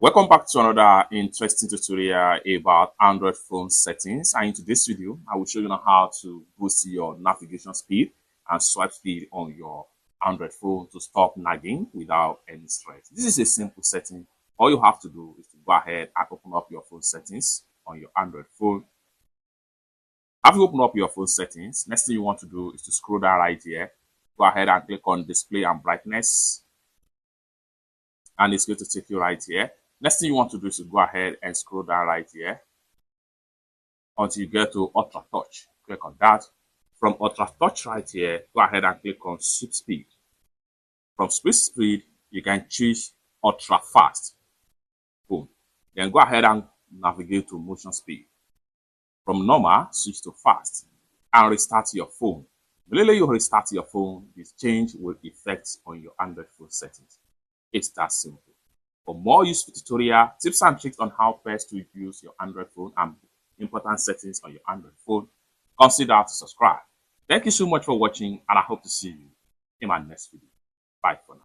Welcome back to another interesting tutorial about Android phone settings. And in today's video, I will show you how to boost your navigation speed and swipe speed on your Android phone to stop nagging without any stress. This is a simple setting. All you have to do is to go ahead and open up your phone settings on your Android phone. After you open up your phone settings, next thing you want to do is to scroll down right here. Go ahead and click on display and brightness. And it's going to take you right here. Next thing you want to do is to go ahead and scroll down right here until you get to Ultra Touch. Click on that. From Ultra Touch right here, go ahead and click on Sweep Speed. From Sweep Speed, you can choose Ultra Fast. Boom. Then go ahead and navigate to Motion Speed. From normal, switch to fast and restart your phone. Immediately you restart your phone, this change will affect on your Android phone settings. It's that simple. For more useful tutorial, tips and tricks on how best to use your Android phone and important settings on your Android phone, consider to subscribe. Thank you so much for watching, and I hope to see you in my next video. Bye for now.